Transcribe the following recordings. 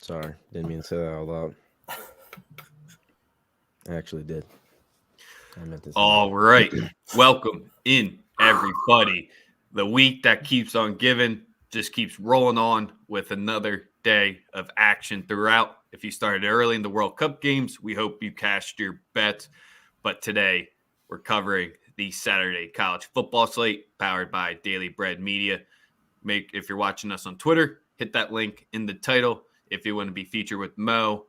Sorry, didn't mean to say that out loud. I actually did. I meant to say All that. right. Welcome in, everybody. The week that keeps on giving just keeps rolling on with another day of action throughout. If you started early in the World Cup games, we hope you cashed your bets. But today, we're covering the Saturday college football slate powered by Daily Bread Media. If you're watching us on Twitter, hit that link in the title. If you want to be featured with Mo,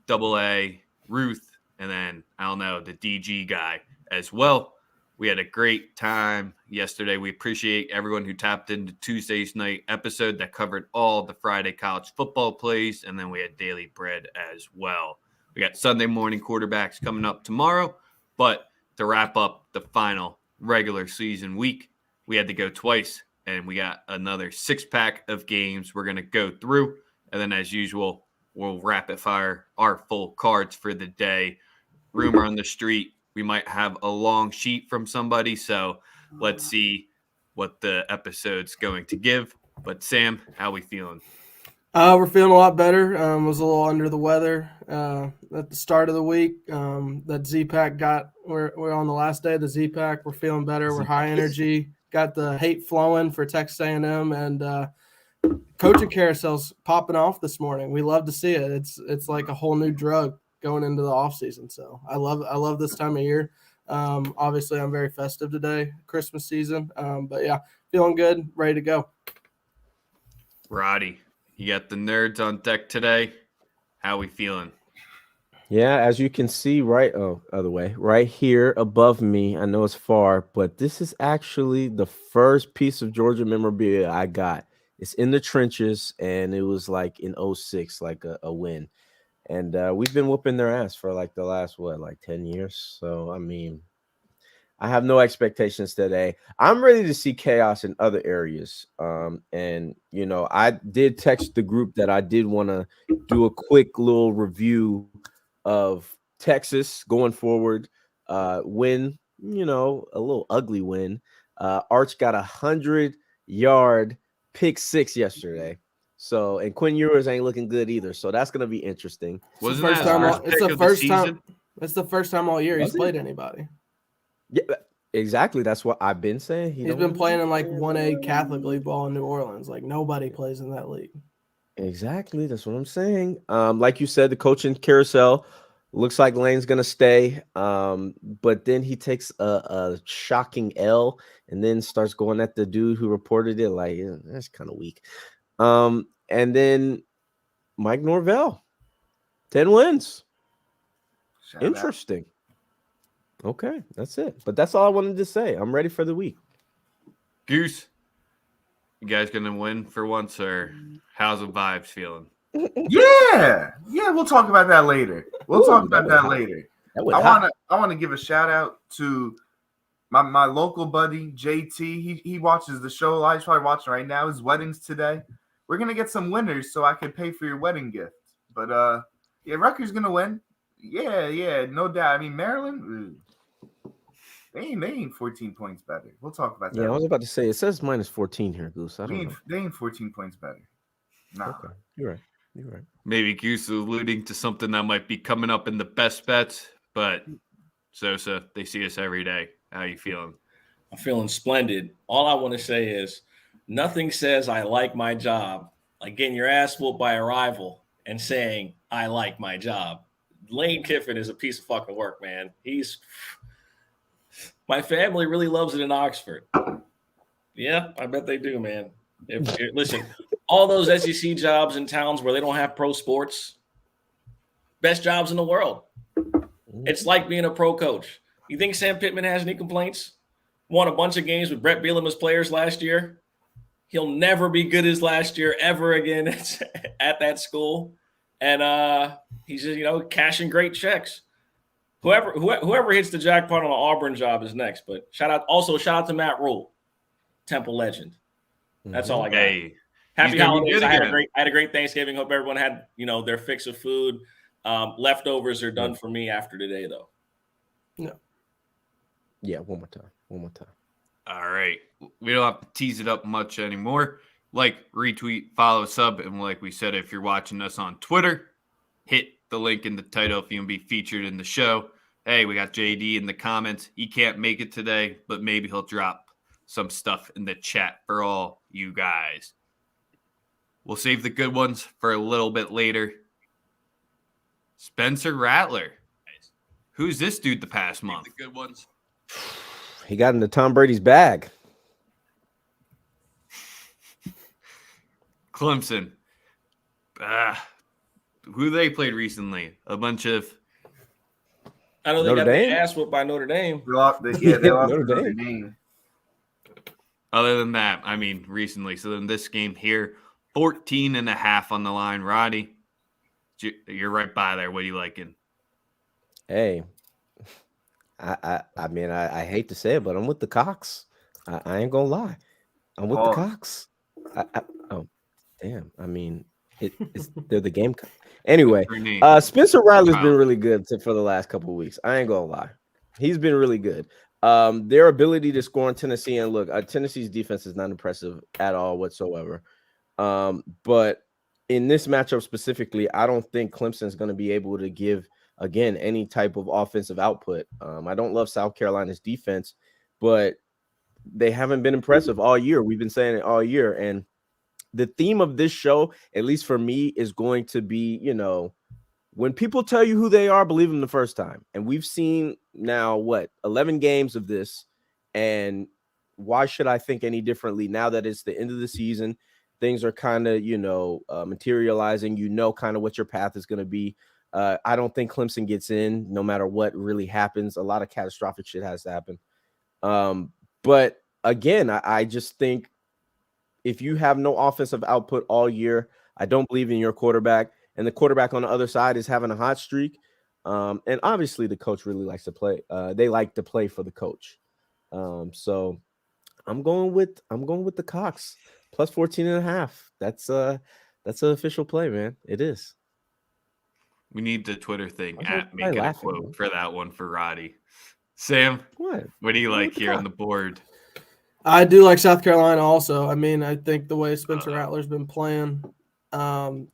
Double A, Ruth, and then, I don't know, the DG guy as well. We had a great time yesterday. We appreciate everyone who tapped into Tuesday's night episode that covered all the Friday college football plays, and then we had Daily Bread as well. We got Sunday morning quarterbacks coming up tomorrow, but to wrap up the final regular season week, we had to go twice, and we got another six-pack of games we're going to go through, and then as usual, we'll rapid fire our full cards for the day. Rumor on the street, we might have a long sheet from somebody, so let's see what the episode's going to give. But Sam, how we feeling? We're feeling a lot better. Was a little under the weather at the start of the week. That Z-Pack we're on the last day of the Z-Pack. We're feeling better. We're high energy. Got the hate flowing for Texas A&M, and coaching carousel's popping off this morning. We love to see it. It's like a whole new drug going into the off season. So I love this time of year. Obviously I'm very festive today, Christmas season. But yeah, feeling good, ready to go. Roddy, you got the nerds on deck today. How we feeling? Yeah, as you can see, other way, right here above me. I know it's far, but this is actually the first piece of Georgia memorabilia I got. It's in the trenches, and it was like in 06, like a win. And we've been whooping their ass for like the last, 10 years. So, I mean, I have no expectations today. I'm ready to see chaos in other areas. And, I did text the group that I did want to do a quick little review of Texas going forward. Win, a little ugly win. Arch got 100-yard pick six yesterday. So, and Quinn Ewers ain't looking good either. So that's going to be interesting. It's the first time all year he's played anybody. Yeah, exactly. That's what I've been saying. He's been playing in like 1A Catholic League ball in New Orleans. Like nobody plays in that league. Exactly. That's what I'm saying. Like you said, the coaching carousel looks like Lane's going to stay. But then he takes a shocking L and then starts going at the dude who reported it. Like, that's kind of weak. And then Mike Norvell, 10 wins. Interesting. Okay, that's it. But that's all I wanted to say. I'm ready for the week. Goose, you guys going to win for once, or how's the vibes feeling? Yeah, we'll talk about that later. I want to give a shout out to my local buddy JT. He watches the show. He's probably watching right now. His wedding's today. We're gonna get some winners so I can pay for your wedding gift. But yeah, Rutgers gonna win. Yeah, no doubt. I mean, Maryland, they ain't 14 points better. We'll talk about that. Yeah, I was about to say it says minus 14 here, Goose. I don't know. They ain't 14 points better. Nah. Okay, you're right. Maybe Goose is alluding to something that might be coming up in the best bets, but Sosa, they see us every day. How you feeling? I'm feeling splendid. All I want to say is nothing says I like my job like getting your ass whooped by a rival and saying I like my job. Lane Kiffin is a piece of fucking work, man. My family really loves it in Oxford. Yeah, I bet they do, man. Listen, all those SEC jobs in towns where they don't have pro sports, best jobs in the world. It's like being a pro coach. You think Sam Pittman has any complaints? Won a bunch of games with Brett Bielema's players last year. He'll never be good as last year ever again at that school. And he's just, cashing great checks. Whoever hits the jackpot on the Auburn job is next. But shout out to Matt Rule, Temple legend. That's all I got. Hey, happy holidays. I had a great Thanksgiving. Hope everyone had, their fix of food. Leftovers are done for me after today, though. No. Yeah, one more time. All right. We don't have to tease it up much anymore. like, retweet, follow, sub, and like we said, if you're watching us on Twitter, hit the link in the title if you can be featured in the show. Hey, we got JD in the comments. He can't make it today, but maybe he'll drop some stuff in the chat for all you guys. We'll save the good ones for a little bit later. Spencer Rattler. Who's this dude the past month? The good ones. He got into Tom Brady's bag. Clemson. Who they played recently? A bunch of. I know they got their ass whooped by Notre Dame. They lost Notre Dame. Other than that, I mean, recently. So then this game here, 14.5 on the line. Roddy, you're right by there. What are you liking? Hey, I mean, I hate to say it, but I'm with the Cox. I ain't gonna lie. I'm with the Cox. Oh, damn. I mean, they're the game. Anyway, Spencer Rattler's been really good for the last couple of weeks. I ain't gonna lie. He's been really good. Their ability to score in Tennessee, and look, Tennessee's defense is not impressive at all whatsoever. But in this matchup specifically, I don't think Clemson's going to be able to give, again, any type of offensive output. I don't love South Carolina's defense, but they haven't been impressive all year. We've been saying it all year. And the theme of this show, at least for me, is going to be, when people tell you who they are, believe them the first time. And we've seen now, 11 games of this. And why should I think any differently now that it's the end of the season? Things are kind of, materializing, kind of what your path is going to be. I don't think Clemson gets in no matter what really happens. A lot of catastrophic shit has to happen. But again, I just think if you have no offensive output all year, I don't believe in your quarterback. And the quarterback on the other side is having a hot streak. And obviously the coach really likes to play. They like to play for the coach. So I'm going with the Cox plus 14.5. That's an official play, man. It is. We need the Twitter thing making a quote for that one for Roddy. Sam, what do you like here on the board? I do like South Carolina also. I mean, I think the way Spencer Rattler's been playing, I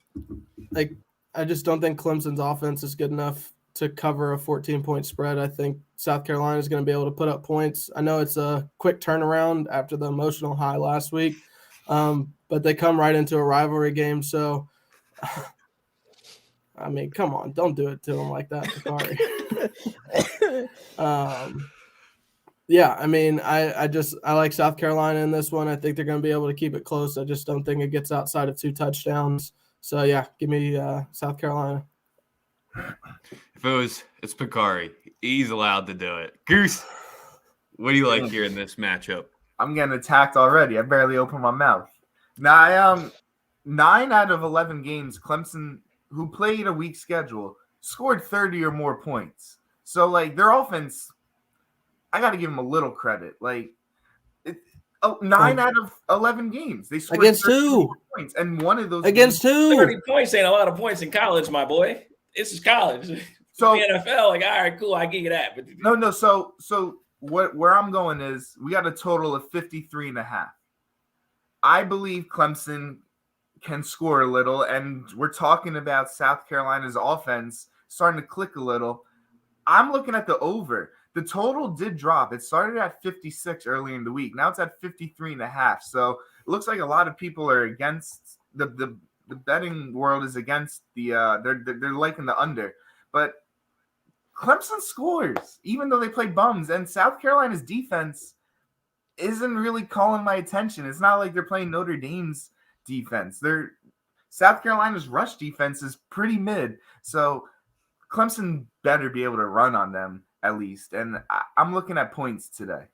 just don't think Clemson's offense is good enough to cover a 14-point spread. I think South Carolina is going to be able to put up points. I know it's a quick turnaround after the emotional high last week, but they come right into a rivalry game. So, I mean, come on, don't do it to them like that, Bakari. Yeah, I mean, I like South Carolina in this one. I think they're going to be able to keep it close. I just don't think it gets outside of 2 touchdowns. So, yeah, give me South Carolina. If it's Bakari, he's allowed to do it. Goose, what do you like here in this matchup? I'm getting attacked already. I barely opened my mouth. Now, 9 out of 11 games, Clemson, who played a weak schedule, scored 30 or more points. So, their offense, I got to give them a little credit. 9 out of 11 games, they scored against 2 points, and one of those against games, 2 30 points ain't a lot of points in college, my boy. This is college. So the NFL, all right, cool, I give you that. But no. So where I'm going is we got a total of 53.5. I believe Clemson can score a little, and we're talking about South Carolina's offense starting to click a little. I'm looking at the over. The total did drop. It started at 56 early in the week. Now it's at 53.5. So it looks like a lot of people are against the betting world is against the they're liking the under. But Clemson scores, even though they play bums, and South Carolina's defense isn't really calling my attention. It's not like they're playing Notre Dame's defense. South Carolina's rush defense is pretty mid. So Clemson better be able to run on them at least. And I'm looking at points today.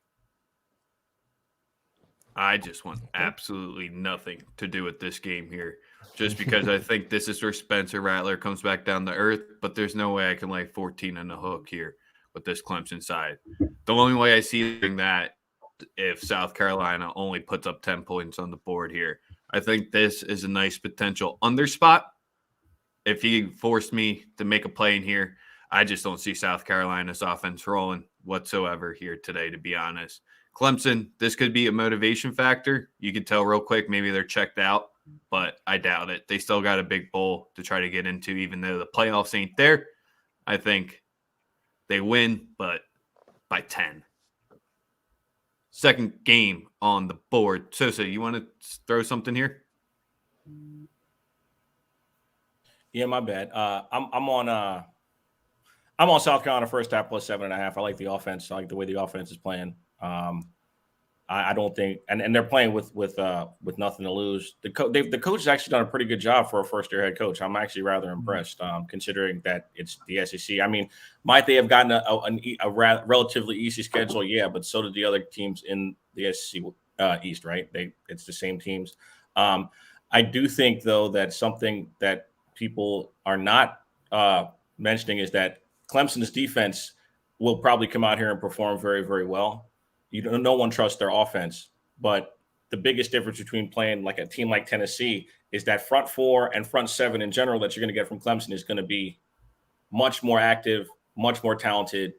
I just want absolutely nothing to do with this game here, just because I think this is where Spencer Rattler comes back down to earth, but there's no way I can lay 14 on the hook here with this Clemson side. The only way I see that if South Carolina only puts up 10 points on the board here. I think this is a nice potential under spot. If he forced me to make a play in here, I just don't see South Carolina's offense rolling whatsoever here today, to be honest. Clemson, this could be a motivation factor. You can tell real quick, maybe they're checked out, but I doubt it. They still got a big bowl to try to get into, even though the playoffs ain't there. I think they win, but by 10. Second game on the board. Sosa, you want to throw something here? Yeah, my bad. I'm on South Carolina first half plus 7.5. I like the offense. I like the way the offense is playing. I don't think, and they're playing with nothing to lose. The coach has actually done a pretty good job for a first year head coach. I'm actually rather impressed, considering that it's the SEC. I mean, might they have gotten a relatively easy schedule? Yeah, but so did the other teams in the SEC East, right? It's the same teams. I do think though that something that people are not mentioning is that Clemson's defense will probably come out here and perform very, very well. No one trusts their offense, but the biggest difference between playing like a team like Tennessee is that front four and front seven in general that you're going to get from Clemson is going to be much more active, much more talented.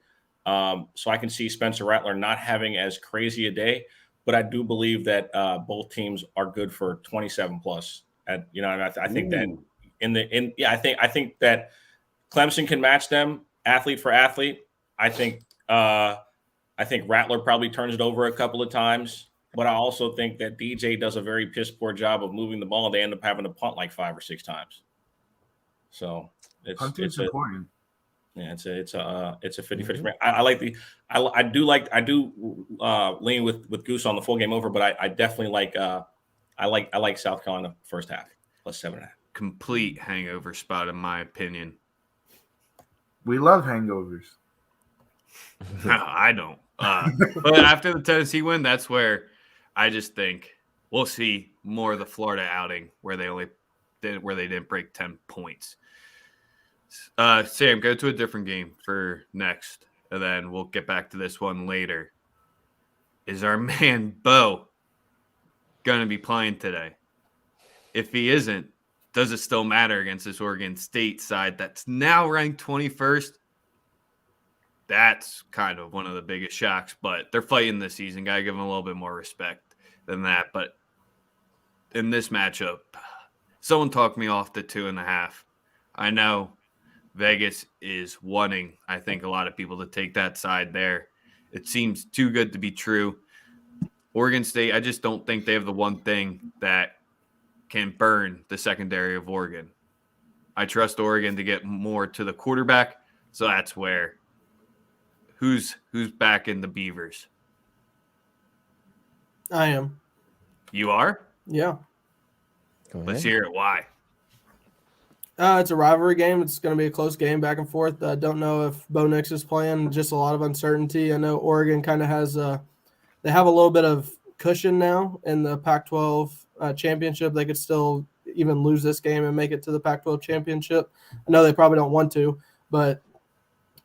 So I can see Spencer Rattler not having as crazy a day, but I do believe that both teams are good for 27 plus. I think that I think that Clemson can match them athlete for athlete. I think Rattler probably turns it over a couple of times, but I also think that DJ does a very piss poor job of moving the ball, and they end up having to punt like 5 or 6 times. So it's important. Yeah, it's a 50-50. I do lean with Goose on the full game over, but I definitely like South Carolina first half plus 7.5. Complete hangover spot in my opinion. We love hangovers. No, I don't. But after the Tennessee win, that's where I just think we'll see more of the Florida outing where they didn't break 10 points. Sam, go to a different game for next, and then we'll get back to this one later. Is our man Bo going to be playing today? If he isn't, does it still matter against this Oregon State side that's now ranked 21st? That's kind of one of the biggest shocks, but they're fighting this season. Got to give them a little bit more respect than that. But in this matchup, someone talked me off the 2.5. I know Vegas is wanting, I think, a lot of people to take that side there. It seems too good to be true. Oregon State, I just don't think they have the one thing that can burn the secondary of Oregon. I trust Oregon to get more to the quarterback, so that's where who's back in the Beavers? I am. You are? Yeah. Let's hear it. Why? It's a rivalry game. It's going to be a close game back and forth. I don't know if Bo Nix is playing. Just a lot of uncertainty. I know Oregon kind of has they have a little bit of cushion now in the Pac-12 championship. They could still even lose this game and make it to the Pac-12 championship. I know they probably don't want to, but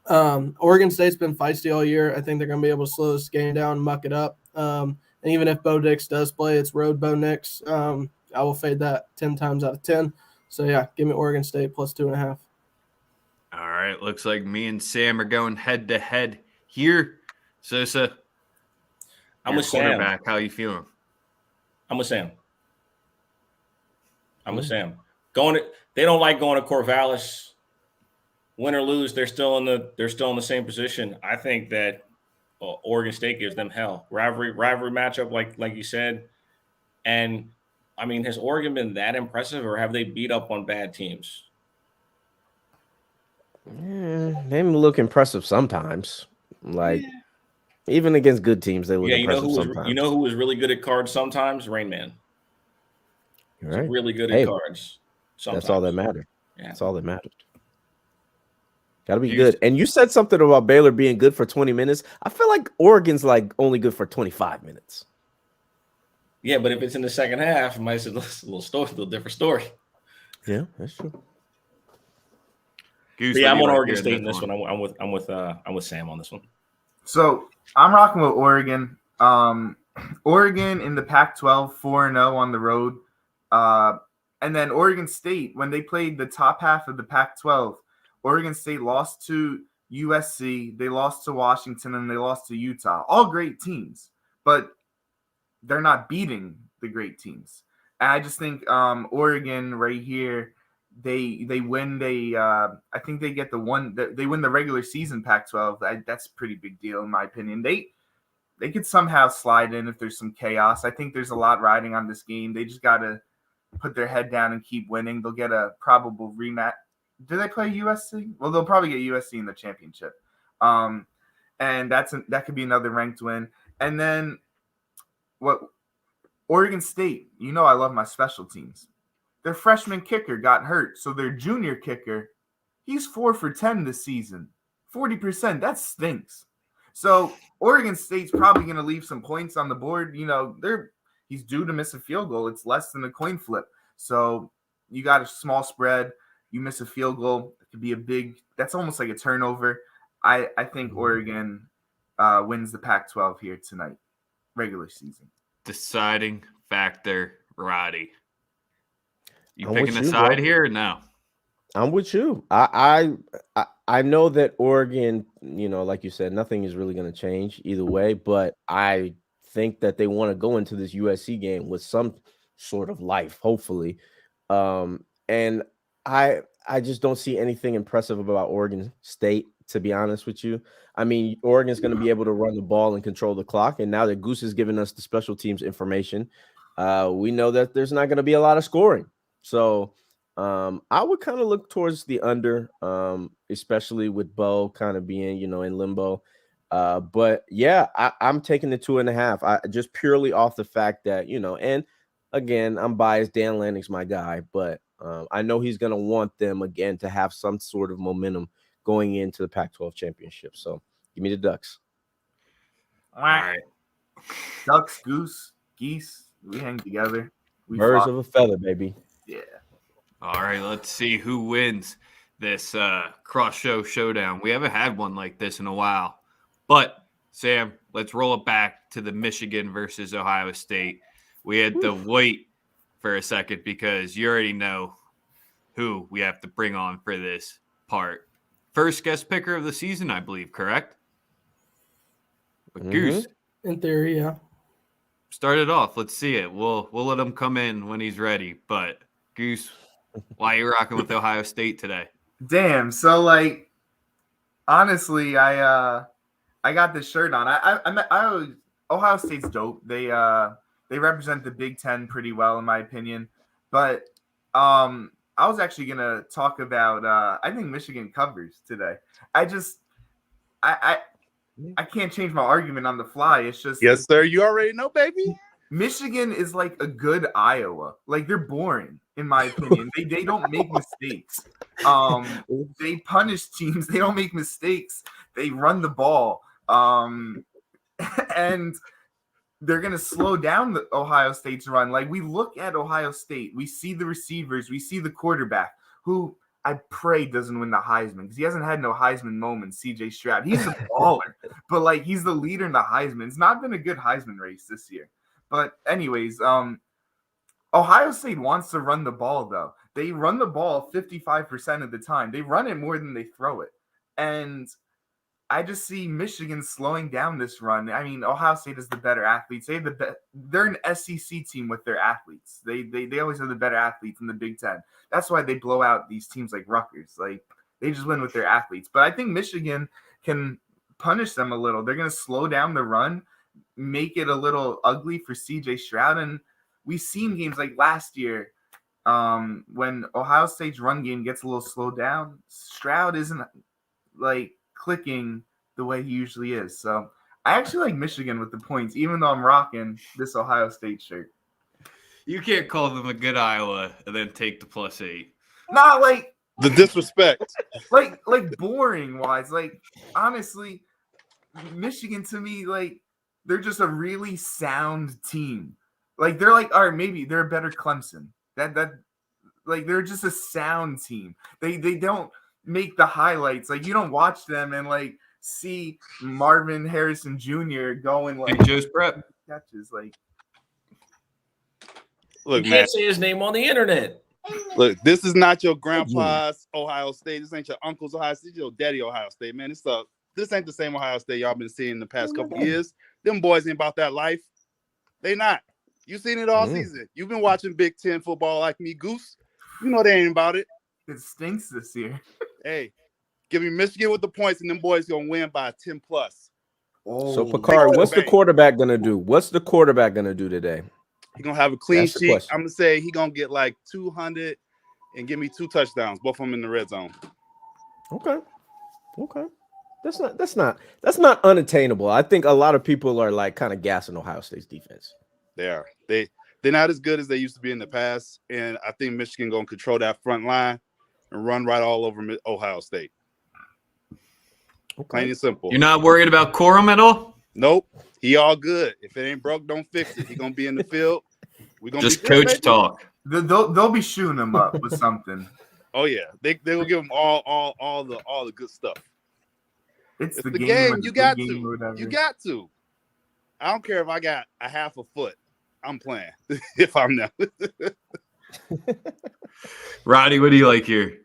Oregon State's been feisty all year. I think they're going to be able to slow this game down, muck it up. And even if Bo Nix does play, it's road Bo Nix. I will fade that 10 times out of 10. So, yeah, give me Oregon State plus 2.5. All right. Looks like me and Sam are going head-to-head here. Sosa, I'm with Sam. How you feeling? I'm with Sam. They don't like going to Corvallis. Win or lose, they're still in the same position. I think that Oregon State gives them hell. Rivalry matchup, like you said. And I mean, has Oregon been that impressive, or have they beat up on bad teams? They look impressive sometimes. Even against good teams, they look impressive sometimes. You know who was really good at cards sometimes? Rain Man. Right. Really good at cards. Sometimes. That's all that mattered. Yeah. That's all that mattered. Got to be good. And you said something about Baylor being good for 20 minutes. I feel like Oregon's only good for 25 minutes. Yeah, but if it's in the second half, it might be a little different story. Yeah, that's true. Goose, I'm on Oregon State in this one. I'm with Sam on this one. So I'm rocking with Oregon. Oregon in the Pac-12 4-0 on the road, and then Oregon State when they played the top half of the Pac-12. Oregon State lost to USC, they lost to Washington, and they lost to Utah. All great teams. but they're not beating the great teams. And I just think Oregon right here, they win. I think they get they win the regular season Pac-12. That's a pretty big deal in my opinion. They could somehow slide in if there's some chaos. I think there's a lot riding on this game. They just got to put their head down and keep winning. They'll get a probable rematch. Do they play USC? Well, they'll probably get USC in the championship. And that could be another ranked win. And then Oregon State, I love my special teams. Their freshman kicker got hurt, so their junior kicker, he's 4 for 10 this season. 40%, that stinks. So Oregon State's probably going to leave some points on the board. He's due to miss a field goal. It's less than a coin flip. So you got a small spread. You miss a field goal. It could be that's almost like a turnover. I think Oregon wins the Pac-12 here tonight, regular season. Deciding factor, Roddy. You I'm picking with a you, side bro. here or no? I'm with you. I know that Oregon, like you said, nothing is really going to change either way, but I think that they want to go into this USC game with some sort of life, hopefully. And I just don't see anything impressive about Oregon State, to be honest with you. I mean, Oregon's going to be able to run the ball and control the clock. And now that Goose has given us the special teams information, we know that there's not going to be a lot of scoring. So I would kind of look towards the under, especially with Bo kind of being, in limbo. But yeah, I'm taking the 2.5. I just purely off the fact that, and again, I'm biased. Dan Lanning's my guy, but I know he's going to want them again to have some sort of momentum going into the Pac-12 championship. So give me the Ducks. All right. Ducks, Goose, Geese, we hang together. Birds of a feather, baby. Yeah. All right, let's see who wins this cross-show showdown. We haven't had one like this in a while. But, Sam, let's roll it back to the Michigan versus Ohio State. We had to wait for a second because you already know who we have to bring on for this part. First guest picker of the season, I believe, correct? But Goose. In theory, yeah. Start it off. Let's see it. We'll let him come in when he's ready. But, Goose, why are you rocking with Ohio State today? Damn. So, honestly, I got this shirt on. Ohio State's dope. They represent the Big Ten pretty well, in my opinion. But I was actually gonna talk about. I think Michigan covers today. I can't change my argument on the fly. It's just yes, sir. You already know, baby. Michigan is like a good Iowa. Like they're boring, in my opinion. They don't make mistakes. They punish teams. They don't make mistakes. They run the ball. And they're going to slow down the Ohio State's run. Like we look at Ohio State, we see the receivers, we see the quarterback who I pray doesn't win the Heisman because he hasn't had no Heisman moments. CJ Stroud, he's a baller, but he's the leader in the Heisman. It's not been a good Heisman race this year. But anyways, Ohio State wants to run the ball though. They run the ball 55% of the time. They run it more than they throw it. And I just see Michigan slowing down this run. I mean, Ohio State is the better athletes. They're an SEC team with their athletes. They always have the better athletes in the Big Ten. That's why they blow out these teams like Rutgers. They just win with their athletes. But I think Michigan can punish them a little. They're going to slow down the run, make it a little ugly for CJ Stroud. And we've seen games like last year when Ohio State's run game gets a little slowed down. Stroud isn't clicking the way he usually is. So I actually like Michigan with the points, even though I'm rocking this Ohio State shirt. You can't call them a good Iowa and then take the +8. Not the disrespect. Boring wise. Honestly, Michigan to me, they're just a really sound team. They're all right, maybe they're a better Clemson. They're just a sound team. They don't make the highlights. You don't watch them and see Marvin Harrison Jr. going Big Joe's prep catches. Look, you man. can't say his name on the internet. Look, this is not your grandpa's Ohio State. This ain't your uncle's Ohio State. This is your daddy Ohio State, man. This ain't the same Ohio State y'all been seeing the past couple years. Them boys ain't about that life. They not. You seen it all season. You've been watching Big Ten football like me, Goose. You know they ain't about it. It stinks this year. Hey, give me Michigan with the points, and them boys gonna win by 10 plus. So Picard, what's the quarterback gonna do? What's the quarterback gonna do today? He gonna have a clean That's the sheet. question. I'm gonna say he gonna get like 200 and give me 2 touchdowns, both of them in the red zone. Okay. That's not unattainable. I think a lot of people are like kind of gassing Ohio State's defense. They are. They're not as good as they used to be in the past, and I think Michigan gonna control that front line and run right all over Ohio State. Okay. Plain and simple. You're not worried about Corum at all? Nope. He all good. If it ain't broke, don't fix it. He gonna be in the field. We gonna Just be good, coach baby. talk. They'll be shooting him up with something. Oh yeah, they will give him all the good stuff. It's the game. game. Or the You got game to. or whatever. You got to. I don't care if I got a half a foot. I'm playing. If I'm not. Roddy, what do you like here?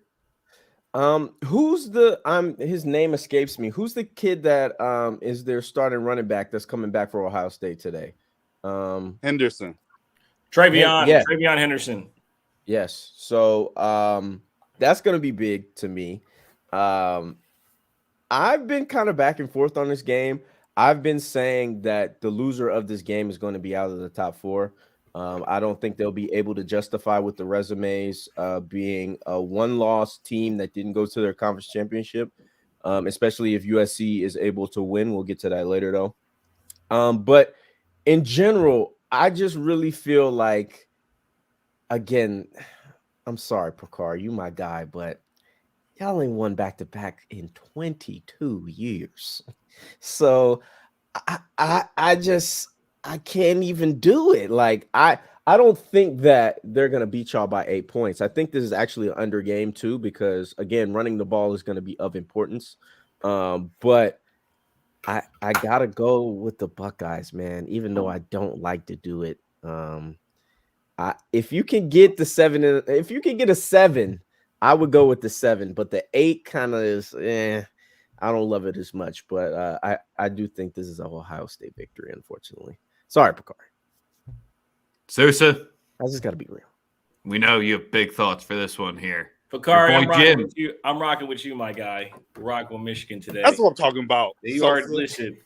Who's the his name escapes me. Who's the kid that is their starting running back that's coming back for Ohio State today? Henderson. Travion Henderson. Yes. So that's gonna be big to me. I've been kind of back and forth on this game. I've been saying that the loser of this game is going to be out of the top 4. I don't think they'll be able to justify with the resumes being a one-loss team that didn't go to their conference championship, especially if USC is able to win. We'll get to that later, though. But in general, I just really feel like, again, I'm sorry, Picard, you my guy, but y'all ain't won back-to-back in 22 years. So I can't even do it. Like I don't think that they're gonna beat y'all by 8 points. I think this is actually an under game too, because again, running the ball is gonna be of importance. But I gotta go with the Buckeyes, man, even though I don't like to do it. If you can get the 7, if you can get a 7, I would go with the 7, but the 8 kind of is I don't love it as much, but I do think this is a Ohio State victory, unfortunately. Sorry, Picard. Sousa, I just got to be real. we know you have big thoughts for this one here. Picard, Your I'm boy rocking Jim. with you. I'm rocking with you, my guy. We're rocking with Michigan today. That's what I'm talking about. Listen,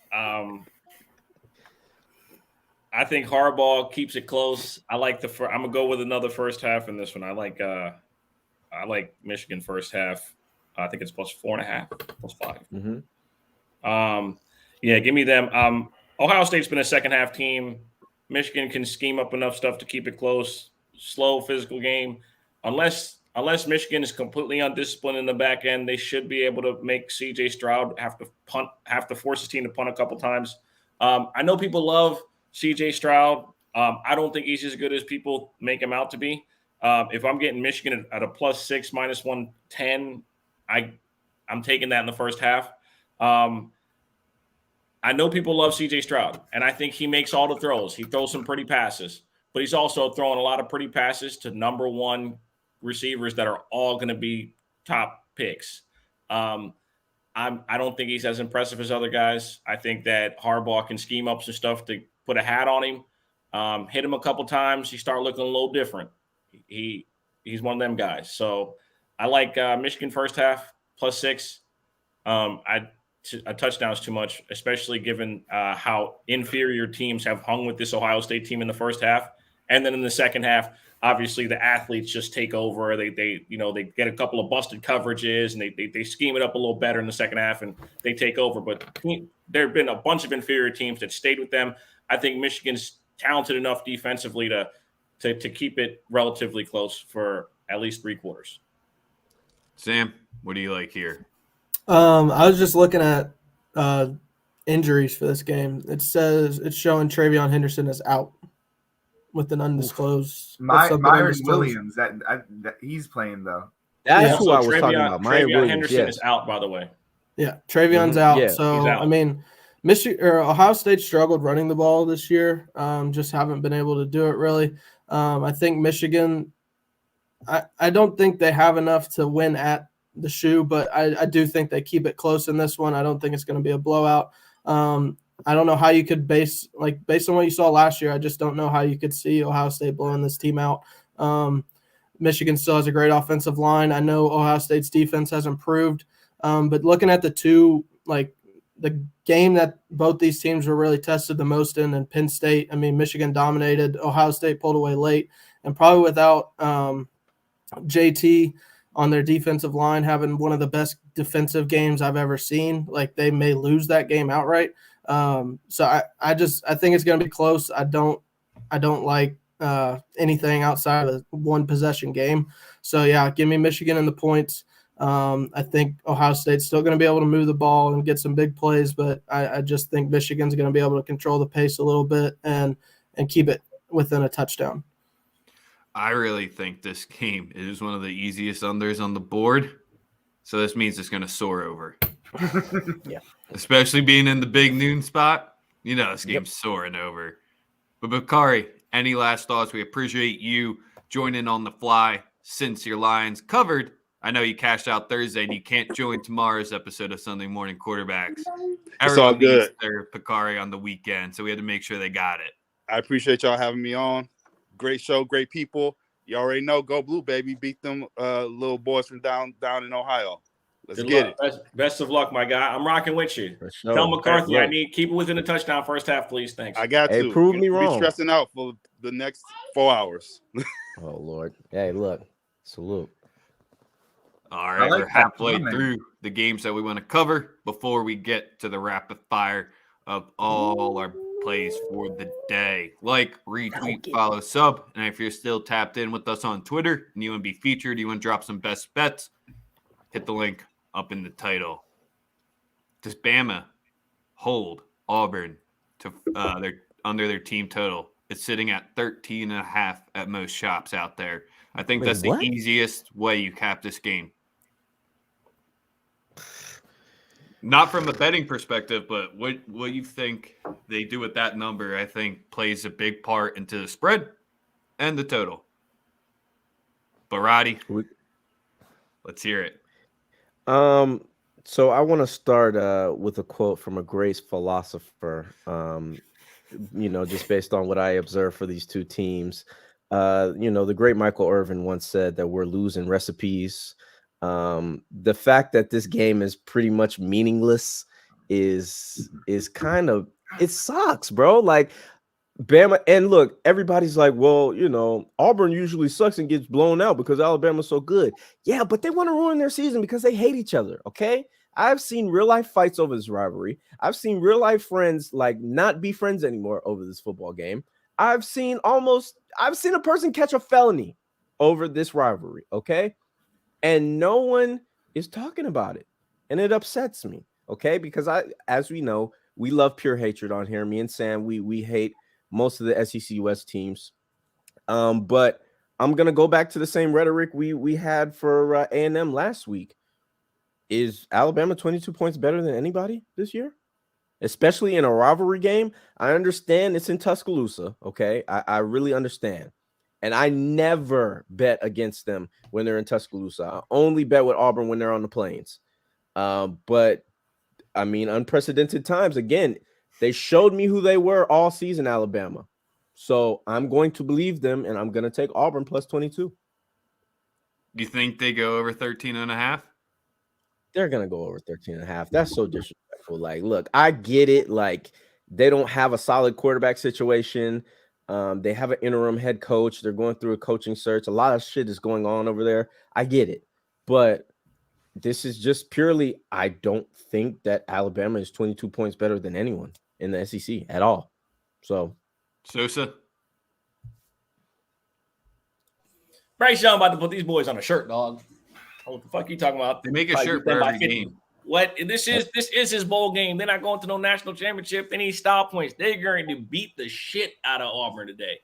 I think Harbaugh keeps it close. I like I'm gonna go with another first half in this one. I like Michigan first half. I think it's plus 4.5, plus 5. Mm-hmm. Yeah, give me them. Ohio State's been a second half team. Michigan can scheme up enough stuff to keep it close. Slow physical game. Unless Michigan is completely undisciplined in the back end, they should be able to make CJ Stroud have to force his team to punt a couple times. I know people love CJ Stroud. I don't think he's as good as people make him out to be. If I'm getting Michigan at a plus 6, minus 110, I'm taking that in the first half. I know people love CJ Stroud, and I think he makes all the throws. He throws some pretty passes, but he's also throwing a lot of pretty passes to number 1 receivers that are all going to be top picks. I don't think he's as impressive as other guys. I think that Harbaugh can scheme up some stuff to put a hat on him, hit him a couple times. He start looking a little different. He's one of them guys. So I like Michigan first half plus 6. A touchdown is too much, especially given how inferior teams have hung with this Ohio State team in the first half. And then in the second half, obviously the athletes just take over. They get a couple of busted coverages and they scheme it up a little better in the second half and they take over. But there have been a bunch of inferior teams that stayed with them. I think Michigan's talented enough defensively to keep it relatively close for at least 3 quarters. Sam, what do you like here? I was just looking at injuries for this game. It says it's showing Travion Henderson is out with an undisclosed. Myron Williams, that he's playing though. That's who I was talking about. Travion Henderson is out, by the way. Yeah, Travion's out. Yeah, so out. I mean, Ohio State struggled running the ball this year. Just haven't been able to do it really. I think Michigan. I don't think they have enough to win at the shoe, but I do think they keep it close in this one. I don't think it's going to be a blowout. I don't know how you could based on what you saw last year. I just don't know how you could see Ohio State blowing this team out. Michigan still has a great offensive line. I know Ohio State's defense has improved, but looking at the game that both these teams were really tested the most in Penn State, I mean, Michigan dominated. Ohio State pulled away late, and probably without JT on their defensive line having one of the best defensive games I've ever seen. Like, they may lose that game outright. So I think it's going to be close. I don't like anything outside of a one possession game. So yeah, give me Michigan in the points. I think Ohio State's still going to be able to move the ball and get some big plays, but I just think Michigan's going to be able to control the pace a little bit and keep it within a touchdown. I really think this game is one of the easiest unders on the board. So this means it's going to soar over. Yeah. Especially being in the big noon spot. You know, this game's soaring over. But Bakari, any last thoughts? We appreciate you joining on the fly since your Lions covered. I know you cashed out Thursday and you can't join tomorrow's episode of Sunday Morning Quarterbacks. Everyone needs their Bakari on the weekend, so we had to make sure they got it. I appreciate y'all having me on. Great show, great people. You already know, go blue, baby. Beat them little boys from down in Ohio. Let's get it. Best of luck, my guy. I'm rocking with you. Sure. Tell McCarthy I need keep it within the touchdown first half, please. Thanks. I got to. Prove me wrong. Be stressing out for the next 4 hours. Oh Lord. Hey, look. Salute. All right, we're halfway through the games that we want to cover before we get to the rapid fire of all our plays for the day. Like, retweet, follow, sub. And if you're still tapped in with us on Twitter and you want to be featured, you want to drop some best bets, hit the link up in the title. Does Bama hold Auburn to under their team total? It's sitting at 13.5 at most shops out there. I think that's the easiest way you cap this game. Not from a betting perspective, but what you think they do with that number, I think, plays a big part into the spread and the total. But Roddy, let's hear it. So I want to start with a quote from a great philosopher. Just based on what I observed for these two teams. The great Michael Irvin once said that we're losing recipes. The fact that this game is pretty much meaningless is kind of, it sucks, bro. Like, Bama, and look, everybody's like, well, Auburn usually sucks and gets blown out because Alabama's so good. Yeah, but they want to ruin their season because they hate each other, okay? I've seen real life fights over this rivalry. I've seen real life friends not be friends anymore over this football game. I've seen a person catch a felony over this rivalry, okay? And no one is talking about it. And it upsets me, okay? Because as we know, we love pure hatred on here. Me and Sam, we hate most of the SEC West teams. But I'm going to go back to the same rhetoric we had for A&M last week. Is Alabama 22 points better than anybody this year? Especially in a rivalry game? I understand it's in Tuscaloosa, okay? I really understand. And I never bet against them when they're in Tuscaloosa. I only bet with Auburn when they're on the plains. But, I mean, unprecedented times. Again, they showed me who they were all season, Alabama. So I'm going to believe them, and I'm going to take Auburn plus 22. Do you think they go over 13.5? They're going to go over 13.5. That's so disrespectful. Like, look, I get it. Like, they don't have a solid quarterback situation. They have an interim head coach. They're going through a coaching search. A lot of shit is going on over there. I get it. But this is just purely, I don't think that Alabama is 22 points better than anyone in the SEC at all. So, Sosa? Bryce Young about to put these boys on a shirt, dog. What the fuck are you talking about? They make a shirt for every game. What? This is his bowl game. They're not going to no national championship. They need style points. They're going to beat the shit out of Auburn today.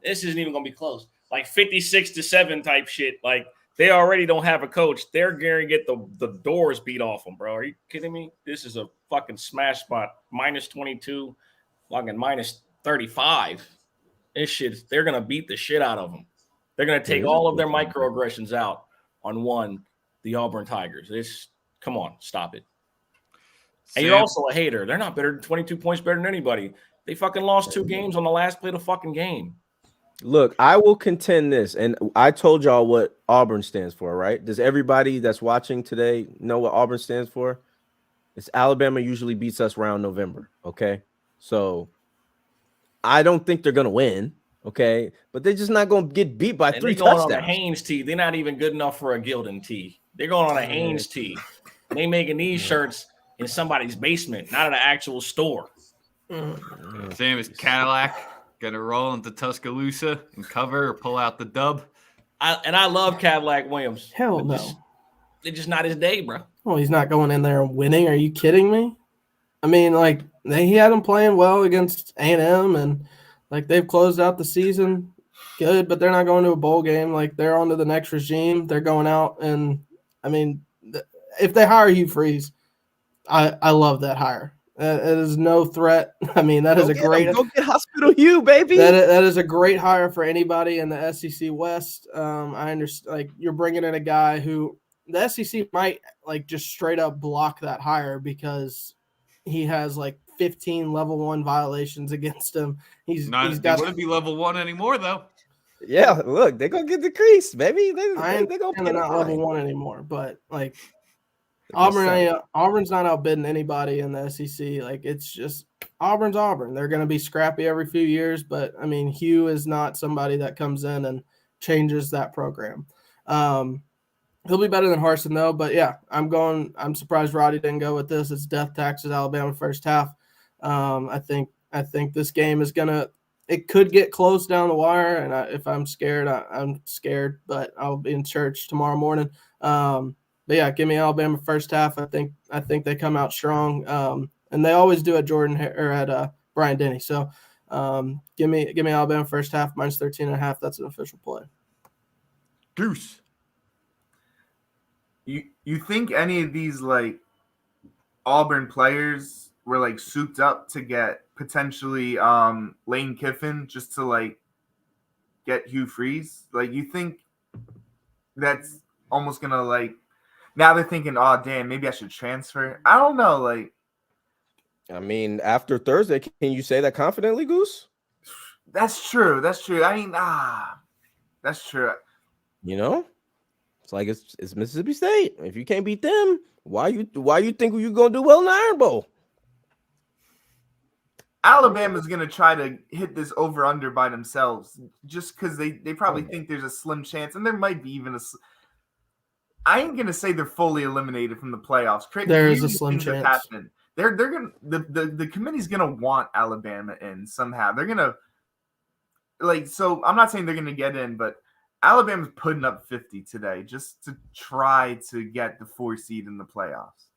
This isn't even going to be close. Like 56-7 type shit. Like, they already don't have a coach. They're going to get the doors beat off them, bro. Are you kidding me? This is a fucking smash spot. Minus 22, fucking minus 35. This shit, they're going to beat the shit out of them. They're going to take all of their microaggressions out on the Auburn Tigers. Come on, stop it. And you're also a hater. They're not better than 22 points better than anybody. They fucking lost 2 games on the last play of the fucking game. Look, I will contend this, and I told y'all what Auburn stands for, right? Does everybody that's watching today know what Auburn stands for? It's Alabama usually beats us around November, okay? So I don't think they're going to win, okay? But they're just not going to get beat by And 3 they're going touchdowns. on a Haynes tee. They're not even good enough for a Gildan tee. They're going on a Haynes tee. They making these shirts in somebody's basement, not at an actual store. Sam, is Cadillac going to roll into Tuscaloosa and cover or pull out the dub? I love Cadillac Williams. Hell no. It's just not his day, bro. Oh, he's not going in there and winning. Are you kidding me? I mean, like, he had him playing well against A&M, and, like, they've closed out the season good, but they're not going to a bowl game. Like, they're on to the next regime. They're going out, and, I mean, if they hire Hugh Freeze, I love that hire. It is no threat. I mean, that is a great – Go get Hospital Hugh, baby. That is a great hire for anybody in the SEC West. I understand, like, you're bringing in a guy who the SEC might, like, just straight up block that hire because he has, like, 15 level 1 violations against him. He's got, wouldn't be level 1 anymore, though. Yeah, look, they're going to get decreased, baby. They're going to they're not level 1 anymore, but, like, Auburn's not outbidding anybody in the SEC. Like, it's just Auburn's Auburn. They're going to be scrappy every few years, but, I mean, Hugh is not somebody that comes in and changes that program. He'll be better than Harsin, though. But, yeah, I'm surprised Roddy didn't go with this. It's death taxes Alabama first half. I think this game is going to – it could get close down the wire, and if I'm scared, I'm scared, but I'll be in church tomorrow morning. But yeah, give me Alabama first half. I think they come out strong, and they always do at Bryant Denny. So give me Alabama first half minus 13.5. That's an official play. Goose. You think any of these like Auburn players were like souped up to get potentially Lane Kiffin just to like get Hugh Freeze? Like, you think that's almost gonna like now they're thinking, oh damn, maybe I should transfer? I don't know. Like, I mean, after Thursday, can you say that confidently, Goose? That's true. I mean, that's true. You know, it's like it's Mississippi State. If you can't beat them, why you think you're gonna do well in the Iron Bowl? Alabama's gonna try to hit this over under by themselves, just because they probably think there's a slim chance, and there might be even I ain't gonna say they're fully eliminated from the playoffs. There is a slim chance. They're gonna the committee's gonna want Alabama in somehow. They're gonna so I'm not saying they're gonna get in, but Alabama's putting up 50 today just to try to get the 4 seed in the playoffs.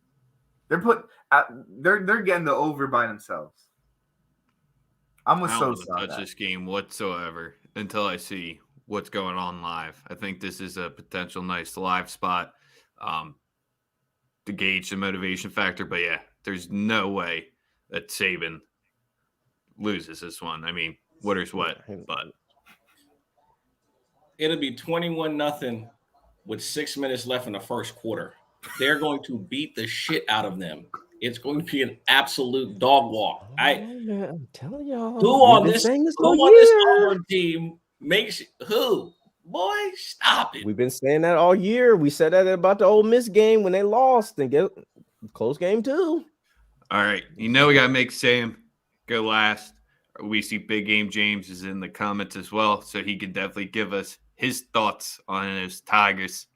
They're getting the over by themselves. I'm with Sosa on touch this game whatsoever until I see what's going on live. I think this is a potential nice live spot to gauge the motivation factor. But yeah, there's no way that Saban loses this one. I mean, Witter's wet, but it'll be 21-0 with 6 minutes left in the first quarter. They're going to beat the shit out of them. It's going to be an absolute dog walk. I'm telling y'all. Who on this Auburn team makes who? Boy, stop it. We've been saying that all year. We said that about the Ole Miss game when they lost and get close game too. All right. You know we gotta make Sam go last. We see Big Game James is in the comments as well, so he can definitely give us his thoughts on his Tigers.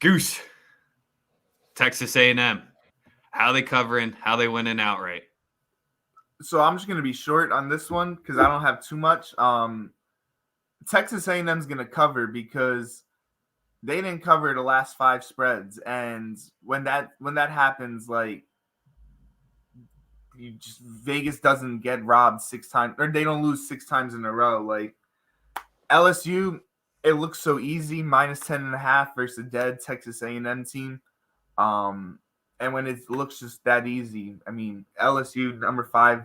Goose, Texas A&M. How they covering? How they winning outright? So I'm just going to be short on this one because I don't have too much. Texas A&M's going to cover because they didn't cover the last 5 spreads, and when that happens, like Vegas doesn't get robbed 6 times, or they don't lose 6 times in a row. Like LSU, it looks so easy, minus 10.5 versus a dead Texas A&M team. And when it looks just that easy, I mean, LSU, number 5,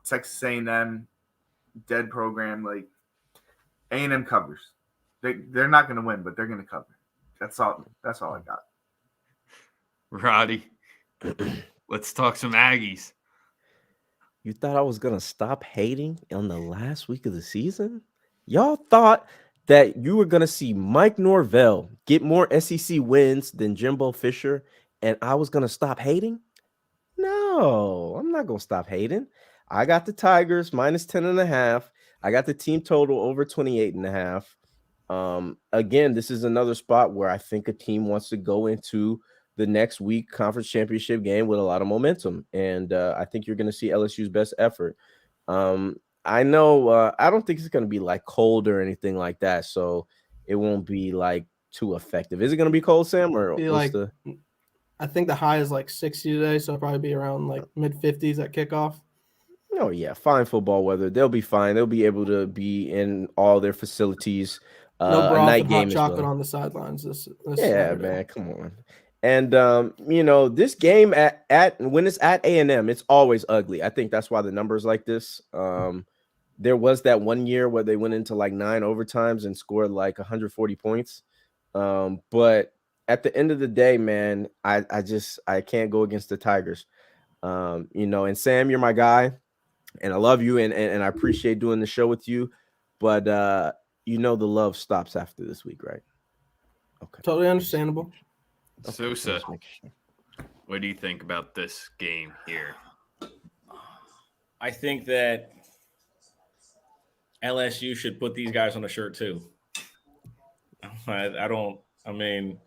Texas A&M, dead program, like A&M covers. They're not going to win, but they're going to cover. That's all I got. Roddy, Let's talk some Aggies. You thought I was gonna stop hating on the last week of the season? Y'all thought that you were gonna see Mike Norvell get more SEC wins than Jimbo Fisher, and I was gonna stop hating? No, I'm not gonna stop hating. I got the Tigers minus 10.5. I got the team total over 28.5. Again, this is another spot where I think a team wants to go into the next week conference championship game with a lot of momentum. And I think you're gonna see LSU's best effort. I know I don't think it's gonna be like cold or anything like that, so it won't be like too effective. Is it gonna be cold, Sam, or Be what's like, the I think the high is like 60 today, so it'll probably be around like mid 50s at kickoff. Oh yeah, fine football weather. They'll be fine. They'll be able to be in all their facilities. No A broth night and hot game as chocolate well. on the sidelines this Yeah, Saturday. man, come on. And this game at when it's at A&M, it's always ugly. I think that's why the numbers like this. There was that one year where they went into like 9 overtimes and scored like 140 points. But at the end of the day, man, I can't go against the Tigers. And Sam, you're my guy. And I love you and I appreciate doing the show with you. But the love stops after this week, right? Okay. Totally understandable. Okay, Sosa, just making sure. what do you think about this game here? I think that LSU should put these guys on a shirt too. I mean,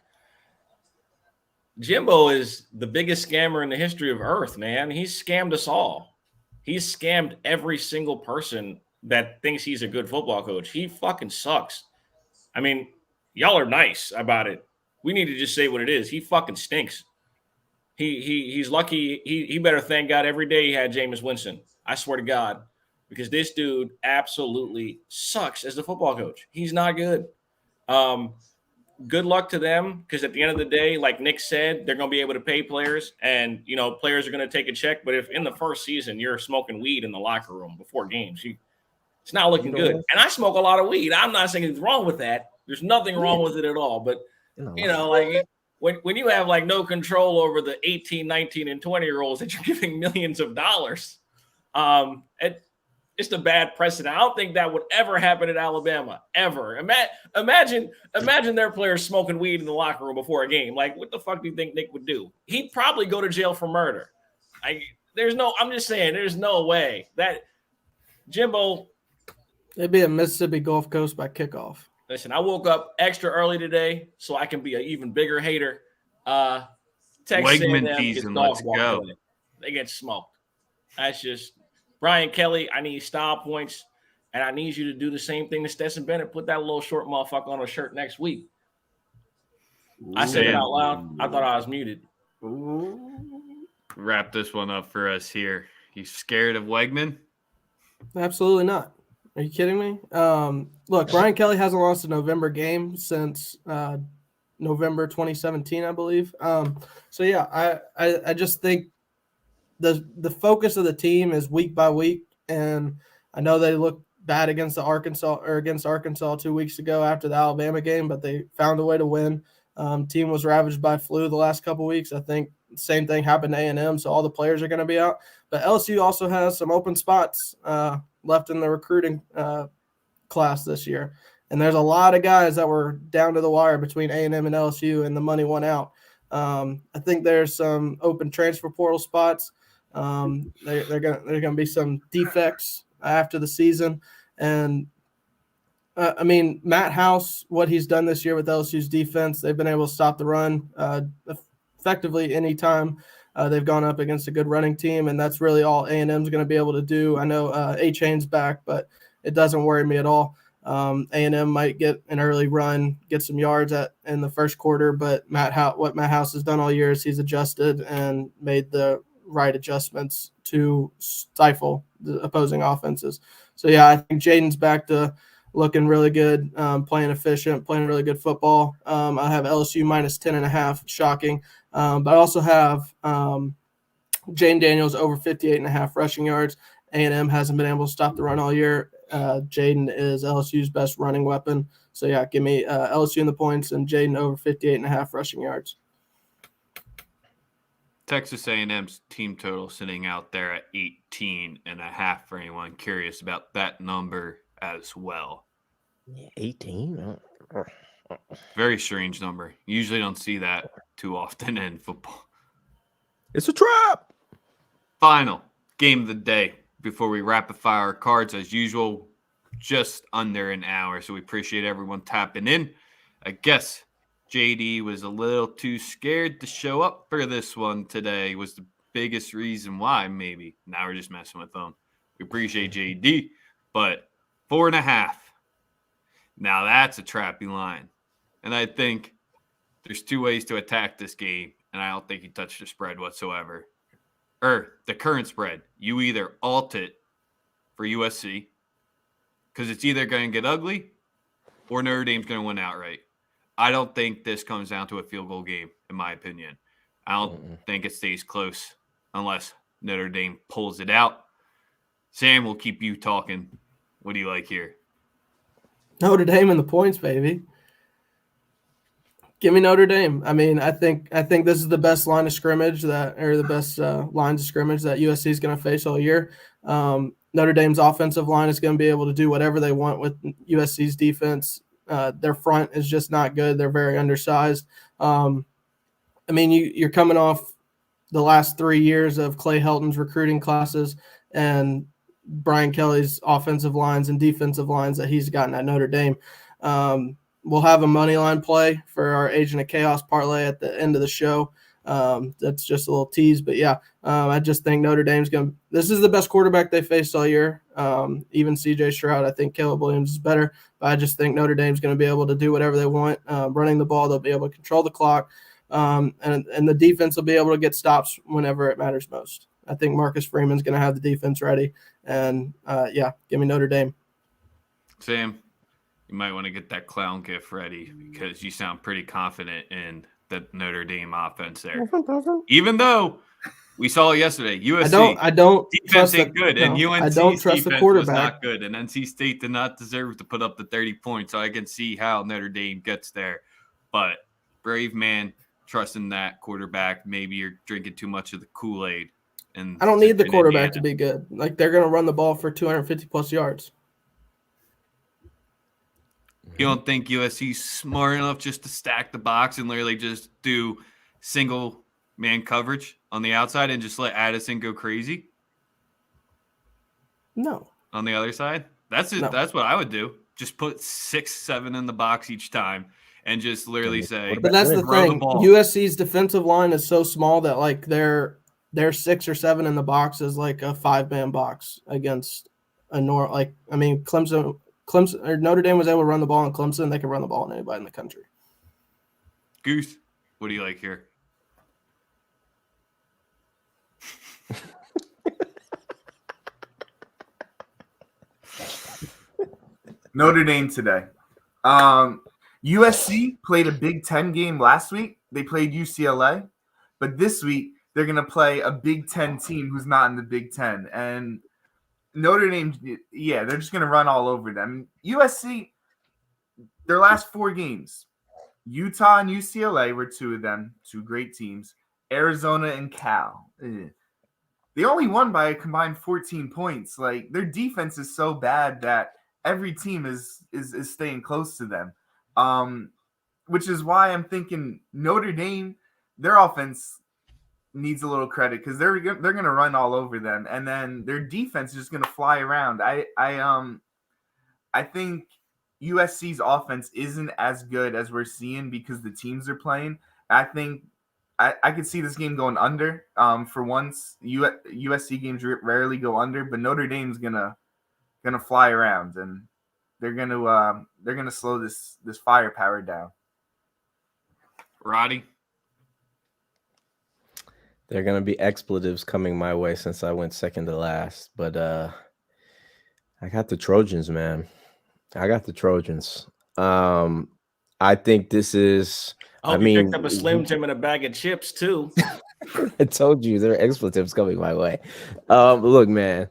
Jimbo is the biggest scammer in the history of Earth, man. He's scammed us all. He's scammed every single person that thinks he's a good football coach. He fucking sucks. I mean, y'all are nice about it. We need to just say what it is. He fucking stinks. He's lucky. He better thank God every day he had Jameis Winston. I swear to God, because this dude absolutely sucks as a football coach. He's not good. Good luck to them, because at the end of the day, like Nick said, they're going to be able to pay players, and players are going to take a check. But if in the first season you're smoking weed in the locker room before games, it's not looking good. And I smoke a lot of weed. I'm not saying anything wrong with that. There's nothing wrong with it at all. But like when you have like no control over the 18, 19, and 20-year-olds that you're giving millions of dollars, it's a bad precedent. I don't think that would ever happen at Alabama, ever. Imagine their players smoking weed in the locker room before a game. Like, what the fuck do you think Nick would do? He'd probably go to jail for murder. I'm just saying, there's no way that Jimbo. It'd be a Mississippi Gulf Coast by kickoff. Listen, I woke up extra early today so I can be an even bigger hater. Texas Wegman A&M teasing, gets let's dog go. walked today. They get smoked. That's just Brian Kelly. I need style points, and I need you to do the same thing to Stetson Bennett. Put that little short motherfucker on a shirt next week. I said it out loud. I thought I was muted. Wrap this one up for us here. You scared of Wegman? Absolutely not. Are you kidding me? Look, Brian Kelly hasn't lost a November game since November 2017, I believe. So yeah, I just think the focus of the team is week by week, and I know they looked bad against Arkansas 2 weeks ago after the Alabama game, but they found a way to win. Team was ravaged by flu the last couple weeks. I think the same thing happened to A&M, so all the players are going to be out. But LSU also has some open spots left in the recruiting class this year. And there's a lot of guys that were down to the wire between A&M and LSU, and the money went out. I think there's some open transfer portal spots. There's gonna be some defects after the season. And Matt House, what he's done this year with LSU's defense, they've been able to stop the run effectively anytime they've gone up against a good running team, and that's really all A&M's going to be able to do. I know A-Chain's back, but it doesn't worry me at all. A&M might get an early run, get some yards in the first quarter, but what Matt House has done all year is he's adjusted and made the right adjustments to stifle the opposing offenses. So, yeah, I think Jaden's back to looking really good, playing efficient, playing really good football. I have LSU minus 10.5, shocking. But I also have Jaden Daniels over 58.5 rushing yards. A&M hasn't been able to stop the run all year. Jaden is LSU's best running weapon. So, yeah, give me LSU in the points and Jaden over 58.5 rushing yards. Texas A&M's team total sitting out there at 18.5 for anyone curious about that number as well. 18? Very strange number. You usually don't see that too often in football. It's a trap. Final game of the day before we rapid fire our cards as usual, just under an hour. So we appreciate everyone tapping in. I guess JD was a little too scared to show up for this one today was the biggest reason why, maybe. Now we're just messing with them. We appreciate JD, but 4.5. Now that's a trappy line. And I think there's two ways to attack this game, and I don't think he touched the spread whatsoever. Or the current spread. You either alt it for USC, because it's either going to get ugly or Notre Dame's going to win outright. I don't think this comes down to a field goal game, in my opinion. I don't think it stays close unless Notre Dame pulls it out. Sam, will keep you talking. What do you like here? Notre Dame in the points, baby. Give me Notre Dame. I mean, I think this is the best line of scrimmage the best lines of scrimmage that USC is going to face all year. Notre Dame's offensive line is going to be able to do whatever they want with USC's defense. Their front is just not good. They're very undersized. I mean, you're coming off the last 3 years of Clay Helton's recruiting classes and Brian Kelly's offensive lines and defensive lines that he's gotten at Notre Dame. We'll have a money line play for our Agent of Chaos parlay at the end of the show. That's just a little tease, but yeah, I just think Notre Dame's this is the best quarterback they faced all year. Even CJ Stroud, I think Caleb Williams is better, but I just think Notre Dame's going to be able to do whatever they want. Running the ball, they'll be able to control the clock, and the defense will be able to get stops whenever it matters most. I think Marcus Freeman's going to have the defense ready, and yeah, give me Notre Dame. Sam, you might want to get that clown gift ready because you sound pretty confident in the Notre Dame offense there. Even though we saw it yesterday, USC I don't defense ain't good, and UNC's I don't trust the defense quarterback. was not good, and NC State did not deserve to put up the 30 points. So I can see how Notre Dame gets there, but brave man trusting that quarterback. Maybe you're drinking too much of the Kool-Aid. And I don't need the quarterback to be good. Like, they're going to run the ball for 250 plus yards. You don't think USC's smart enough just to stack the box and literally just do single man coverage on the outside and just let Addison go crazy? No. On the other side? That's it. No. That's what I would do. Just put 6, 7 in the box each time and just literally say, but that's the thing. USC's defensive line is so small that like their 6 or 7 in the box is like a 5-man box against a Clemson or Notre Dame was able to run the ball in Clemson. They can run the ball on anybody in the country. Goose, what do you like here? Notre Dame today. USC played a Big Ten game last week. They played UCLA. But this week, they're going to play a Big Ten team who's not in the Big Ten. And Notre Dame, yeah, they're just going to run all over them. USC, their last 4 games, Utah and UCLA were 2 of them, 2 great teams. Arizona and Cal. They only won by a combined 14 points. Like, their defense is so bad that every team is staying close to them, which is why I'm thinking Notre Dame, their offense needs a little credit because they're going to run all over them, and then their defense is just going to fly around. I think USC's offense isn't as good as we're seeing because the teams are playing. I think I could see this game going under. For once, USC games rarely go under, but Notre Dame's gonna fly around, and they're gonna slow this firepower down. Roddy? There are going to be expletives coming my way since I went second to last. But I got the Trojans, man. I got the Trojans. I think this is – I mean, picked up a Slim Jim and a bag of chips, too. I told you there are expletives coming my way. Look, man,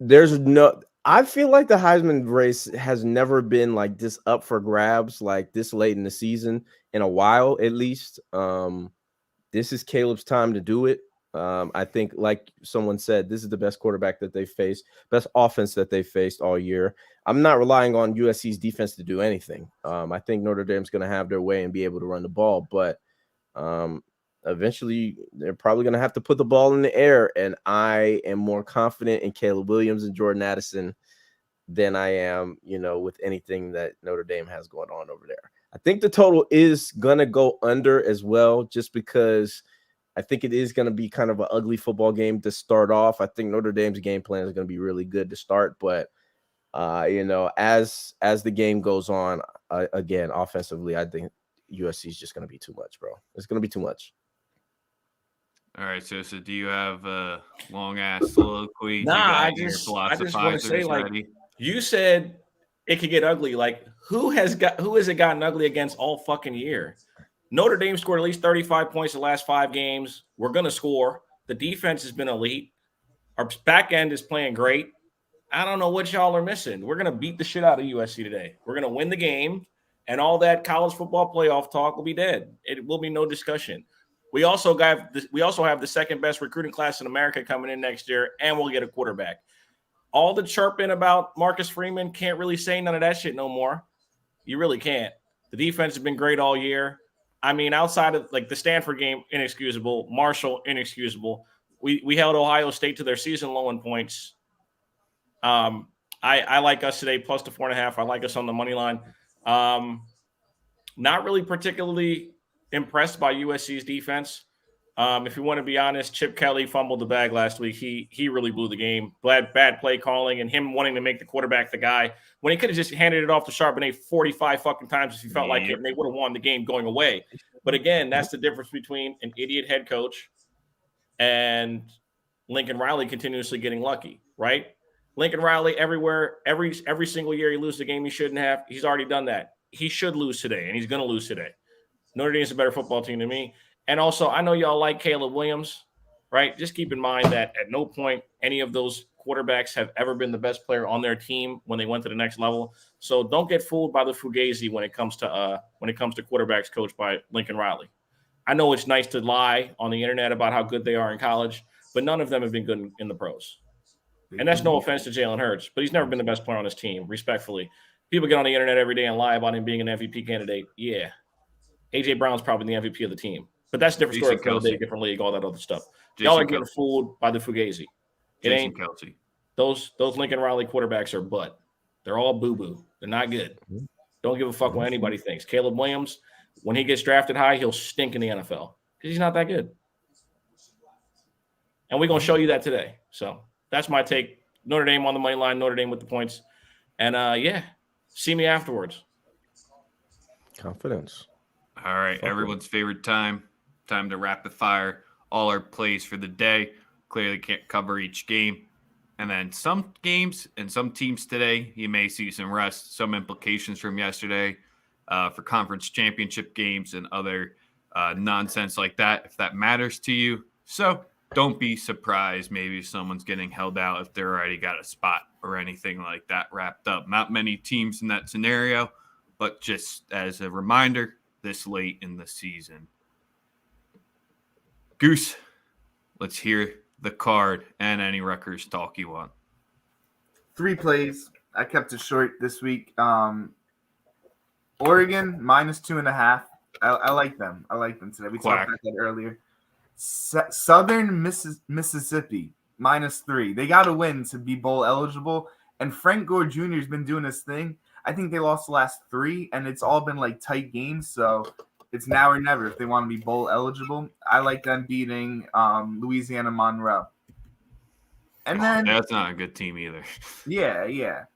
there's no – I feel like the Heisman race has never been like this up for grabs like this late in the season in a while, at least. this is Caleb's time to do it. I think, like someone said, this is the best quarterback that they faced, best offense that they faced all year. I'm not relying on USC's defense to do anything. I think Notre Dame's going to have their way and be able to run the ball, but eventually they're probably going to have to put the ball in the air. And I am more confident in Caleb Williams and Jordan Addison than I am, with anything that Notre Dame has going on over there. I think the total is going to go under as well, just because I think it is going to be kind of an ugly football game to start off. I think Notre Dame's game plan is going to be really good to start, but as the game goes on, again, offensively, I think USC is just going to be too much, bro. It's going to be too much. All right, so do you have a long ass soliloquy? Nah, I just want to say, like, you said it could get ugly. Like, who has it gotten ugly against all fucking year? Notre Dame scored at least 35 points the last 5 games. We're going to score. The defense has been elite. Our back end is playing great. I don't know what y'all are missing. We're going to beat the shit out of USC today. We're going to win the game, and all that college football playoff talk will be dead. It will be no discussion. We also have the second best recruiting class in America coming in next year, and we'll get a quarterback. All the chirping about Marcus Freeman, can't really say none of that shit no more. You really can't. The defense has been great all year. I mean, outside of like the Stanford game, inexcusable. Marshall, inexcusable. We held Ohio State to their season low in points. I like us today plus the 4.5. I like us on the money line. Not really particularly impressed by USC's defense. If you want to be honest, Chip Kelly fumbled the bag last week. He really blew the game. Bad play calling and him wanting to make the quarterback the guy when he could have just handed it off to Charbonnet 45 fucking times if he felt like it, and they would have won the game going away. But again, that's the difference between an idiot head coach and Lincoln Riley continuously getting lucky, right? Lincoln Riley everywhere, every single year he loses the game he shouldn't have. He's already done that. He should lose today, and he's going to lose today. Notre Dame's a better football team than me. And also, I know y'all like Caleb Williams, right? Just keep in mind that at no point any of those quarterbacks have ever been the best player on their team when they went to the next level. So don't get fooled by the fugazi when it comes to quarterbacks coached by Lincoln Riley. I know it's nice to lie on the internet about how good they are in college, but none of them have been good in the pros. And that's no offense to Jalen Hurts, but he's never been the best player on his team, respectfully. People get on the internet every day and lie about him being an MVP candidate. Yeah. A.J. Brown's probably the MVP of the team. But that's a different story. Kelsey, different league, all that other stuff. Y'all are getting fooled by the fugazi. It ain't Kelsey. Those Lincoln Riley quarterbacks are butt. They're all boo-boo. They're not good. Don't give a fuck what anybody thinks. Caleb Williams, when he gets drafted high, he'll stink in the NFL because he's not that good. And we're going to show you that today. So that's my take. Notre Dame on the money line, Notre Dame with the points. And, see me afterwards. Confidence. All right, everyone's favorite time to rapid fire all our plays for the day. Clearly can't cover each game. And then some games and some teams today, you may see some rest, some implications from yesterday for conference championship games and other nonsense like that, if that matters to you. So don't be surprised maybe someone's getting held out if they're already got a spot or anything like that wrapped up. Not many teams in that scenario, but just as a reminder, this late in the season. Goose, let's hear the card and any Rutgers talk you want. 3 plays. I kept it short this week. Oregon minus 2.5. I like them. I like them today. We talked about that earlier. Southern Mississippi minus 3. They got to win to be bowl eligible. And Frank Gore Jr. has been doing his thing. I think they lost the last 3, and it's all been like tight games. So it's now or never if they want to be bowl eligible. I like them beating Louisiana Monroe. And then that's not a good team either. Yeah.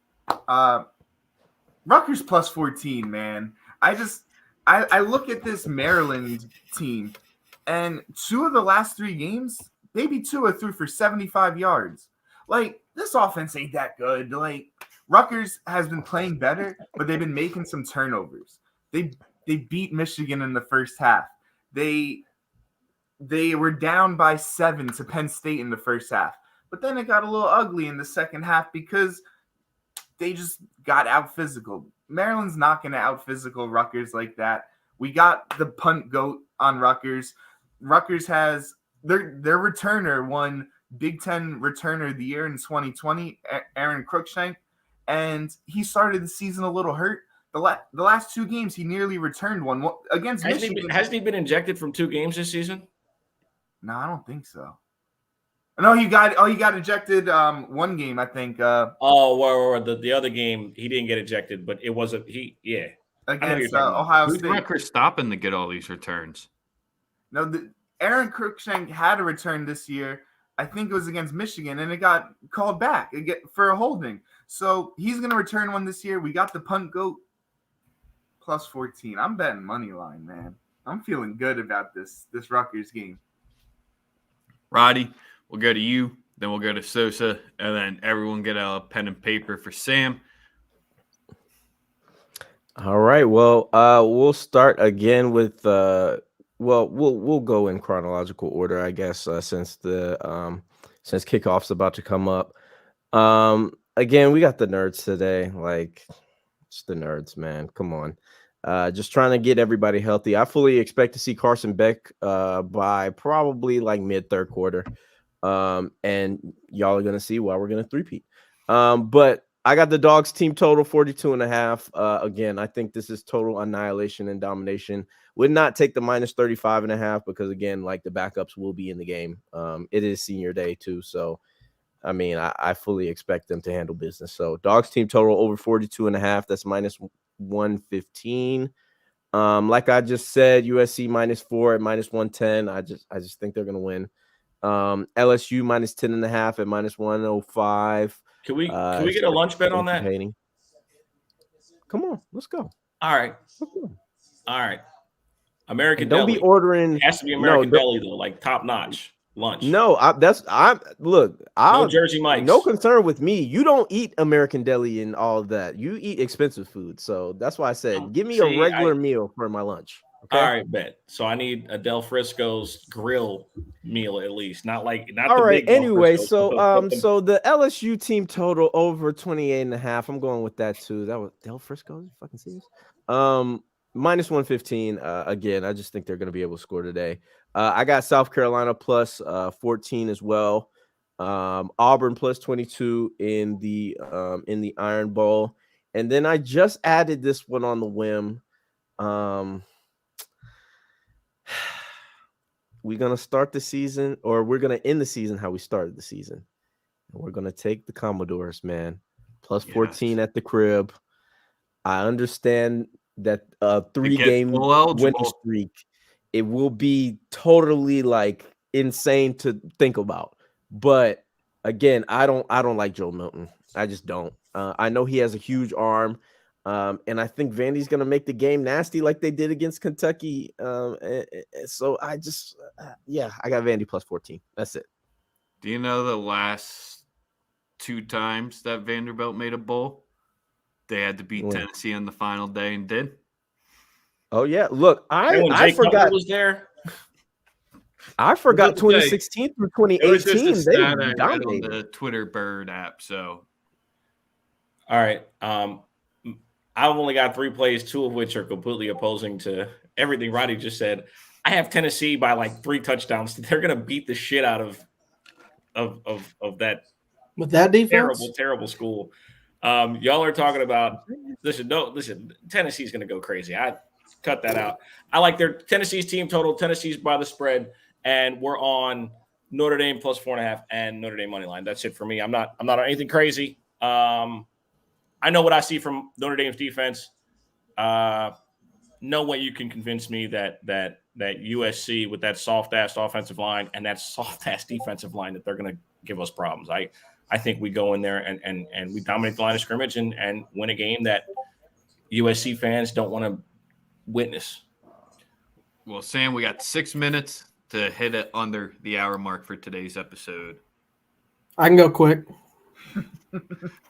Rutgers plus 14, man. I look at this Maryland team, and 2 of the last 3 games, maybe 2 are through for 75 yards. Like, this offense ain't that good. Like, Rutgers has been playing better, but they've been making some turnovers. They beat Michigan in the first half. They were down by 7 to Penn State in the first half. But then it got a little ugly in the second half because they just got out physical. Maryland's not going to out physical Rutgers like that. We got the punt goat on Rutgers. Rutgers has their returner won Big Ten Returner of the Year in 2020, Aaron Cruikshank, and he started the season a little hurt. The last 2 games, he nearly returned one against Michigan. Hasn't he been injected from 2 games this season? No, I don't think so. No, he got ejected 1 game, I think. Or the other game he didn't get ejected, but it wasn't against Ohio Who's State. Rutgers stopping to get all these returns? No, Aaron Cruikshank had a return this year. I think it was against Michigan, and it got called back for a holding. So he's going to return one this year. We got the punt goat plus 14. I'm betting money line, man. I'm feeling good about this Rutgers game. Roddy, we'll go to you, then we'll go to Sosa, and then everyone get a pen and paper for Sam. All right. Well, we'll start again with we'll go in chronological order, I guess, since kickoff's about to come up. Again, we got the nerds today. Like, it's the nerds, man. Come on. Just trying to get everybody healthy. I fully expect to see Carson Beck by probably like mid-third quarter. And y'all are gonna see why we're gonna three-peat. But I got the Dogs team total 42.5. Again, I think this is total annihilation and domination. Would not take the minus 35.5 because, again, like the backups will be in the game. It is senior day too, so I mean, I fully expect them to handle business. So Dogs team total over 42.5. That's minus 115. Like I just said, USC -4 at minus 110. I just think they're gonna win. LSU -10.5 at minus 105. Can we get a lunch bet on that? Come on, let's go. All right. American and don't Deli. Be ordering. It has to be American Deli though, like top notch lunch. No, no Jersey Mike's. No concern with me. You don't eat American Deli and all of that. You eat expensive food, so that's why I said give me a regular meal for my lunch. Okay? All right, bet. So I need a Del Frisco's grill meal at least, not all the right. big Anyway, so so the LSU team total over 28.5. I'm going with that too. That was Del Frisco. Are you fucking serious? Minus 115. Again, I just think they're going to be able to score today. I got South Carolina plus 14 as well. Auburn plus 22 in the Iron Bowl, and then I just added this one on the whim. We're gonna start the season, or we're gonna end the season how we started the season. And we're gonna take the Commodores, man. Plus 14 at the crib. I understand that 3-game winning streak, it will be totally like insane to think about. But again, I don't like Joe Milton. I just don't. I know he has a huge arm. And I think Vandy's going to make the game nasty like they did against Kentucky. So I just, I got Vandy plus 14. That's it. Do you know the last 2 times that Vanderbilt made a bowl? They had to beat Tennessee on the final day and did. Oh, yeah. Look, I forgot. Was there? I forgot 2016 through 2018. They dominated on the Twitter Bird app. So, all right. I've only got 3 plays, 2 of which are completely opposing to everything Roddy just said. I have Tennessee by like 3 touchdowns. They're going to beat the shit out of that with that defense. Terrible school. Y'all are talking about listen. Tennessee's going to go crazy. I cut that out. I like their Tennessee's team total. Tennessee's by the spread, and we're on Notre Dame plus 4.5 and Notre Dame money line. That's it for me. I'm not on anything crazy. I know what I see from Notre Dame's defense. No way you can convince me that USC with that soft-ass offensive line and that soft-ass defensive line that they're going to give us problems. I think we go in there and we dominate the line of scrimmage and win a game that USC fans don't want to witness. Well, Sam, we got 6 minutes to hit it under the hour mark for today's episode. I can go quick.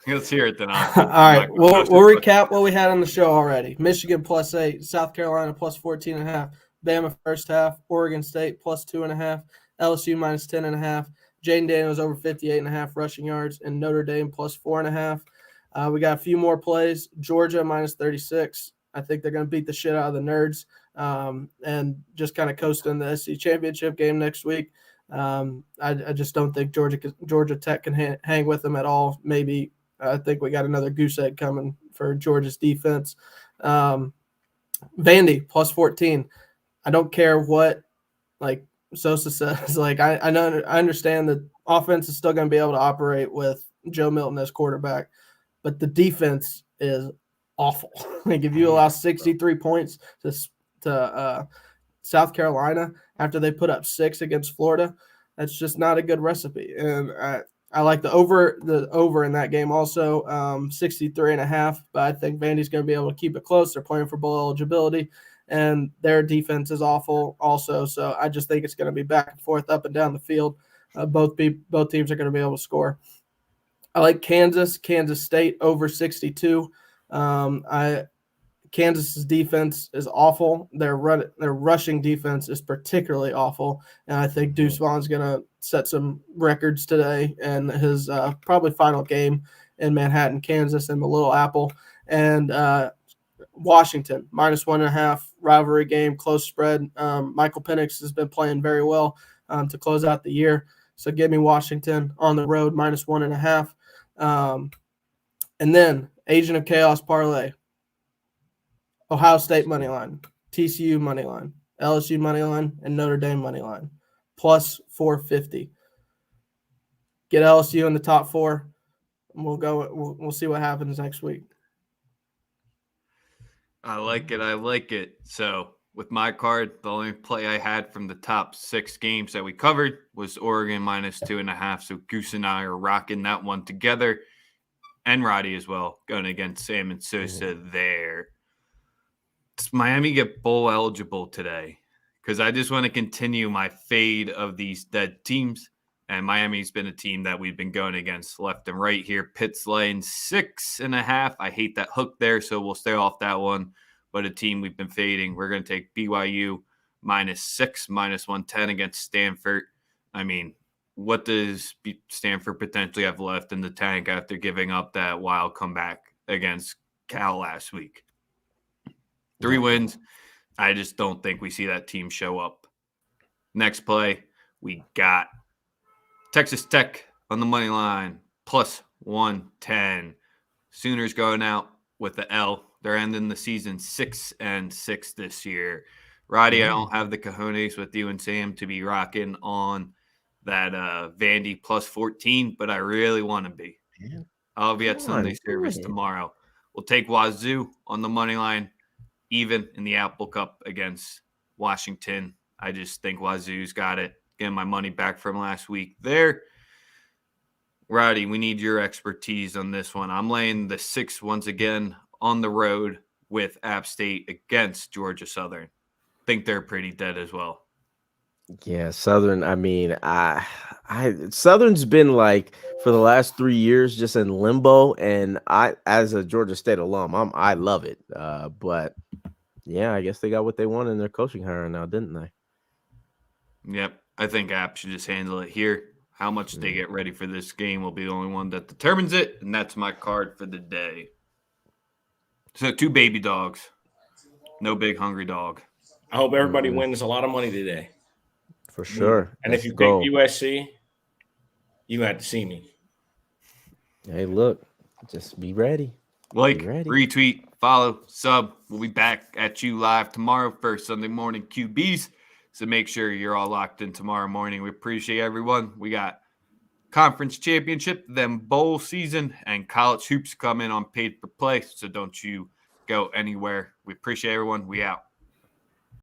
Let's hear it then. All right, we'll recap what we had on the show already. Michigan plus 8, South Carolina plus 14.5, Bama first half, Oregon State plus 2.5, LSU minus 10.5, Jaden Daniels over 58.5 rushing yards, and Notre Dame plus 4.5. We got a few more plays. Georgia minus 36, I think they're going to beat the shit out of the Nerds and just kind of coast in the SEC championship game next week. I just don't think Georgia Tech can hang with them at all. Maybe I think we got another goose egg coming for Georgia's defense. Vandy plus 14. I don't care what Sosa says. I understand that offense is still going to be able to operate with Joe Milton as quarterback, but the defense is awful. If you allow 63 points to South Carolina after they put up 6 against Florida, that's just not a good recipe. And I like the over in that game also, 63.5, but I think Vandy's going to be able to keep it close. They're playing for bowl eligibility, and their defense is awful also. So I just think it's going to be back and forth, up and down the field. Both teams are going to be able to score. I like Kansas State over 62. Kansas's defense is awful. Their rushing defense is particularly awful, and I think Deuce Vaughn's going to set some records today in his probably final game in Manhattan, Kansas, in the Little Apple. And Washington -1.5 rivalry game, close spread. Michael Penix has been playing very well to close out the year, so give me Washington on the road -1.5. And then Agent of Chaos parlay. Ohio State money line, TCU money line, LSU money line, and Notre Dame money line, plus 450. Get LSU in the top 4, and we'll see what happens next week. I like it. So with my card, the only play I had from the top 6 games that we covered was Oregon -2.5. So Goose and I are rocking that one together, and Roddy as well, going against Sam and Sosa there. Does Miami get bowl eligible today? Because I just want to continue my fade of these dead teams. And Miami's been a team that we've been going against left and right here. Pitt's laying 6.5. I hate that hook there, so we'll stay off that one. But a team we've been fading. We're going to take BYU -6, -110 against Stanford. I mean, what does Stanford potentially have left in the tank after giving up that wild comeback against Cal last week? 3 wins. I just don't think we see that team show up. Next play, we got Texas Tech on the money line, +110. Sooners going out with the L. They're ending the season 6-6 this year. Roddy, I don't have the cojones with you and Sam to be rocking on that Vandy +14, but I really want to be. I'll be at Sunday service tomorrow. We'll take Wazoo on the money line, even in the Apple Cup against Washington. I just think Wazoo's got it. Getting my money back from last week there. Roddy, we need your expertise on this one. I'm laying the 6 once again on the road with App State against Georgia Southern. Think they're pretty dead as well. Yeah, Southern. I mean, Southern's been for the last 3 years just in limbo, and as a Georgia State alum, I love it. But yeah, I guess they got what they want in their coaching hire now, didn't they? Yep, I think App should just handle it here. How much they get ready for this game will be the only one that determines it, and that's my card for the day. So 2 baby dogs, no big hungry dog. I hope everybody wins a lot of money today. For sure. And if you pick USC, you had to see me. Hey, look, just be ready. Retweet, follow, sub. We'll be back at you live tomorrow for Sunday morning QBs. So make sure you're all locked in tomorrow morning. We appreciate everyone. We got conference championship, then bowl season, and college hoops coming on paid per play. So don't you go anywhere. We appreciate everyone. We out.